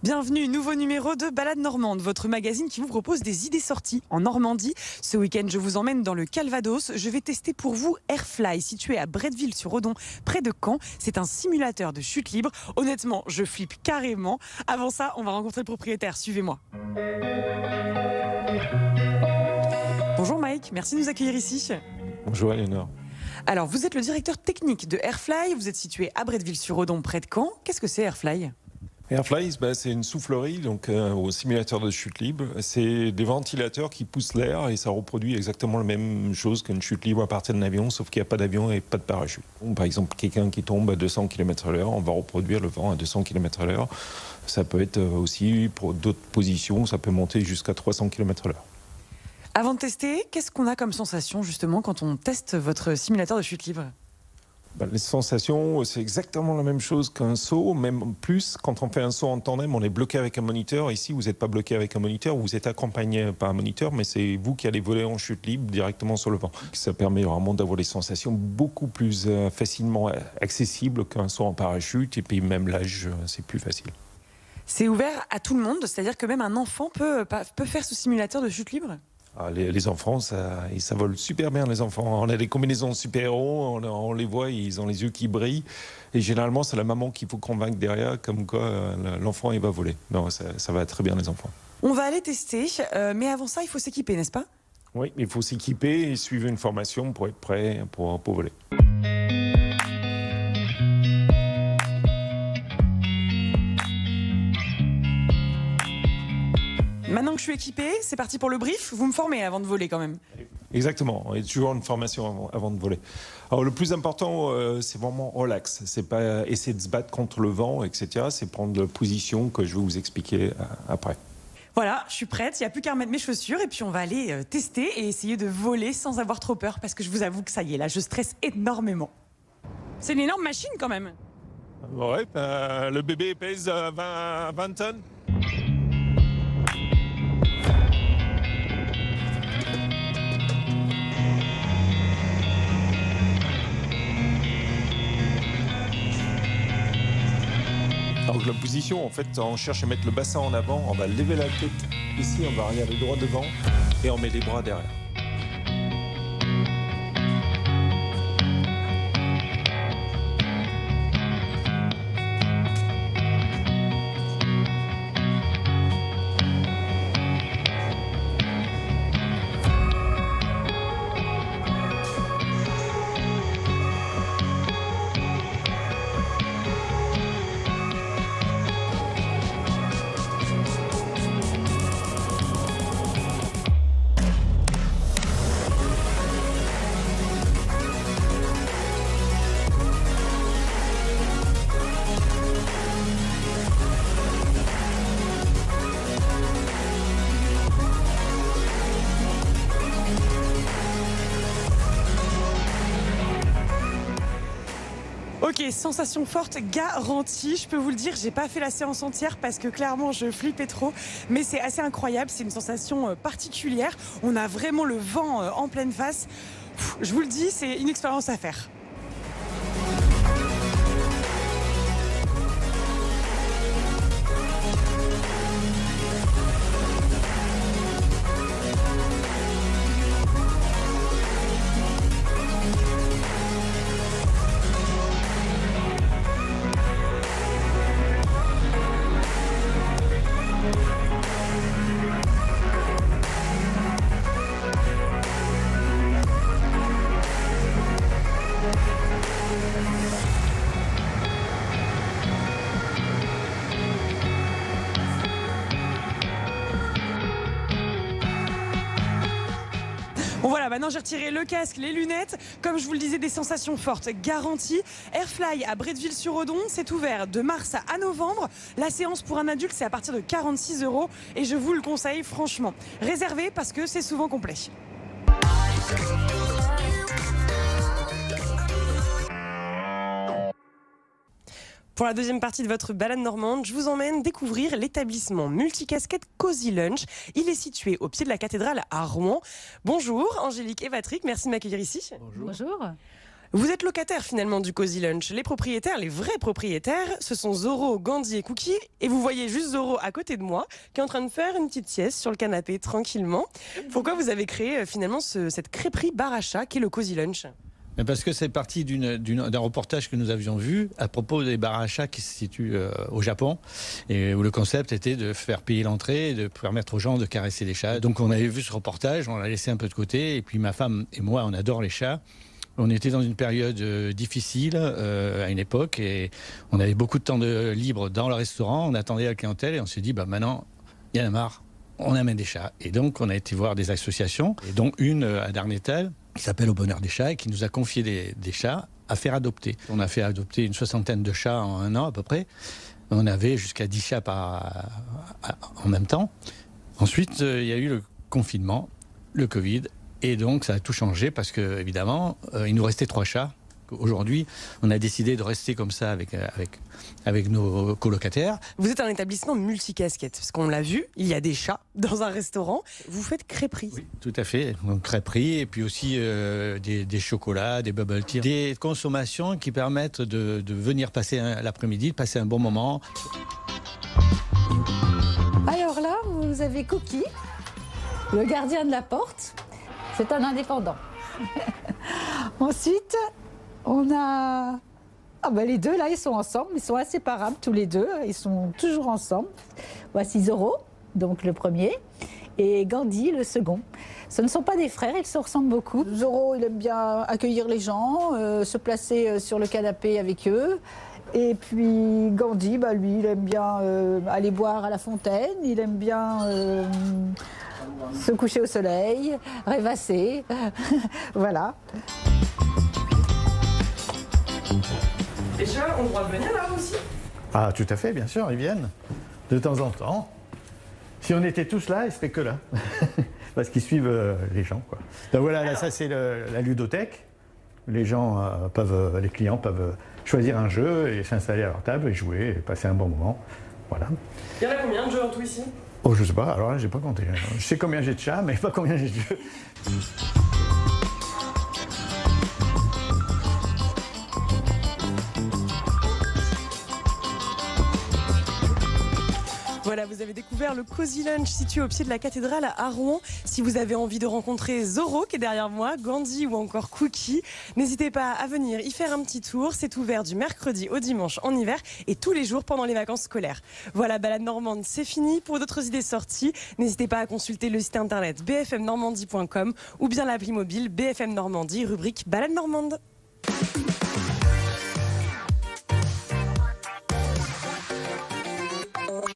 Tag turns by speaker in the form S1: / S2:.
S1: Bienvenue, nouveau numéro de Balade Normande, votre magazine qui vous propose des idées sorties en Normandie. Ce week-end, je vous emmène dans le Calvados. Je vais tester pour vous Airfly, situé à Bretteville-sur-Odon, près de Caen. C'est un simulateur de chute libre. Honnêtement, je flippe carrément. Avant ça, on va rencontrer le propriétaire. Suivez-moi. Bonjour Mike, merci de nous accueillir ici.
S2: Bonjour Eleonore.
S1: Alors, vous êtes le directeur technique de Airfly. Vous êtes situé à Bretteville-sur-Odon, près de Caen. Qu'est-ce que c'est Airfly ?
S2: Airfly, c'est une soufflerie donc, au simulateur de chute libre. C'est des ventilateurs qui poussent l'air et ça reproduit exactement la même chose qu'une chute libre à partir d'un avion, sauf qu'il n'y a pas d'avion et pas de parachute. Par exemple, quelqu'un qui tombe à 200 km/h, on va reproduire le vent à 200 km/h. Ça peut être aussi pour d'autres positions, ça peut monter jusqu'à 300 km/h.
S1: Avant de tester, qu'est-ce qu'on a comme sensation justement quand on teste votre simulateur de chute libre ?
S2: Les sensations, c'est exactement la même chose qu'un saut, même plus. Quand on fait un saut en tandem, on est bloqué avec un moniteur. Ici, vous n'êtes pas bloqué avec un moniteur, vous êtes accompagné par un moniteur, mais c'est vous qui allez voler en chute libre directement sur le vent. Ça permet vraiment d'avoir des sensations beaucoup plus facilement accessibles qu'un saut en parachute. Et puis même l'âge, c'est plus facile.
S1: C'est ouvert à tout le monde, c'est-à-dire que même un enfant peut faire ce simulateur de chute libre ?
S2: Les enfants, ça vole super bien, les enfants. On a des combinaisons de super-héros, on les voit, ils ont les yeux qui brillent. Et généralement, c'est la maman qu'il faut convaincre derrière, comme quoi l'enfant, il va voler. Non, ça va très bien, les enfants.
S1: On va aller tester, mais avant ça, il faut s'équiper, n'est-ce pas ?
S2: Oui, il faut s'équiper et suivre une formation pour être prêt pour voler.
S1: Maintenant que je suis équipée, c'est parti pour le brief. Vous me formez avant de voler quand même.
S2: Exactement, il y a toujours une formation avant de voler. Alors le plus important, c'est vraiment relax. C'est pas essayer de se battre contre le vent, etc. C'est prendre la position que je vais vous expliquer après.
S1: Voilà, je suis prête, il n'y a plus qu'à remettre mes chaussures et puis on va aller tester et essayer de voler sans avoir trop peur parce que je vous avoue que ça y est, là je stresse énormément. C'est une énorme machine quand même.
S2: Ouais, le bébé pèse 20 tonnes. Donc la position, en fait, on cherche à mettre le bassin en avant, on va lever la tête ici, on va regarder droit devant et on met les bras derrière.
S1: Ok, sensation forte garantie, je peux vous le dire, j'ai pas fait la séance entière parce que clairement je flippais trop, mais c'est assez incroyable, c'est une sensation particulière, on a vraiment le vent en pleine face, je vous le dis, c'est une expérience à faire. Bon voilà, maintenant j'ai retiré le casque, les lunettes. Comme je vous le disais, des sensations fortes garanties. Airfly à Bretteville-sur-Odon, c'est ouvert de mars à novembre. La séance pour un adulte, c'est à partir de 46 € et je vous le conseille franchement. Réservez parce que c'est souvent complet. Pour la deuxième partie de votre balade normande, je vous emmène découvrir l'établissement multicasquette Cozy Lunch. Il est situé au pied de la cathédrale à Rouen. Bonjour Angélique et Patrick, merci de m'accueillir ici.
S3: Bonjour. Bonjour. Vous êtes locataire finalement du Cozy Lunch. Les propriétaires, les vrais propriétaires, ce sont Zoro, Gandhi et Cookie. Et vous voyez juste Zoro à côté de moi, qui est en train de faire une petite sieste sur le canapé tranquillement. Pourquoi vous avez créé finalement cette crêperie bar à chat qui est le Cozy Lunch?
S4: Parce que c'est parti d'un reportage que nous avions vu à propos des bars à chats qui se situent au Japon, et où le concept était de faire payer l'entrée et de permettre aux gens de caresser les chats. Donc on avait vu ce reportage, on l'a laissé un peu de côté, et puis ma femme et moi, on adore les chats. On était dans une période difficile à une époque, et on avait beaucoup de temps libre dans le restaurant, on attendait la clientèle, et on s'est dit, maintenant, il y en a marre, on amène des chats. Et donc on a été voir des associations, et dont une à Darnétal, qui s'appelle Au Bonheur des Chats, et qui nous a confié des chats à faire adopter. On a fait adopter une 60aine de chats en 1 an à peu près. On avait jusqu'à 10 chats en même temps. Ensuite, il y a eu le confinement, le Covid, et donc ça a tout changé parce que, évidemment, il nous restait 3 chats. Aujourd'hui, on a décidé de rester comme ça avec nos colocataires.
S3: Vous êtes un établissement multicasquette, parce qu'on l'a vu, il y a des chats dans un restaurant. Vous faites crêperie.
S4: Oui, tout à fait. Donc crêperie, et puis aussi des chocolats, des bubble tea, des consommations qui permettent de venir passer l'après-midi, de passer un bon moment.
S5: Alors là, vous avez Cookie, le gardien de la porte. C'est un indépendant. Ensuite, on a... les deux, là, ils sont ensemble. Ils sont inséparables, tous les deux. Ils sont toujours ensemble. Voici Zoro, donc le premier, et Gandhi, le second. Ce ne sont pas des frères, ils se ressemblent beaucoup. Zoro, il aime bien accueillir les gens, se placer sur le canapé avec eux. Et puis Gandhi, lui, il aime bien aller boire à la fontaine. Il aime bien... se coucher au soleil, rêvasser, voilà.
S3: Les chats ont le droit de venir là aussi?
S6: Ah, tout à fait, bien sûr, ils viennent de temps en temps. Si on était tous là, ils seraient que là, parce qu'ils suivent les gens, quoi. Donc voilà, là, ça c'est la ludothèque. Les clients peuvent choisir un jeu et s'installer à leur table et jouer et passer un bon moment. Voilà.
S3: Il y en a combien de jeux en tout ici?
S6: Oh, je sais pas, alors là, j'ai pas compté. Je sais combien j'ai de chats, mais pas combien j'ai de jeux.
S3: Voilà, vous avez découvert le Cozy Lunch situé au pied de la cathédrale à Rouen. Si vous avez envie de rencontrer Zoro qui est derrière moi, Gandhi ou encore Cookie, n'hésitez pas à venir y faire un petit tour. C'est ouvert du mercredi au dimanche en hiver et tous les jours pendant les vacances scolaires. Voilà, Balade Normande, c'est fini. Pour d'autres idées sorties, n'hésitez pas à consulter le site internet bfmnormandie.com ou bien l'appli mobile BFM Normandie, rubrique Balade Normande.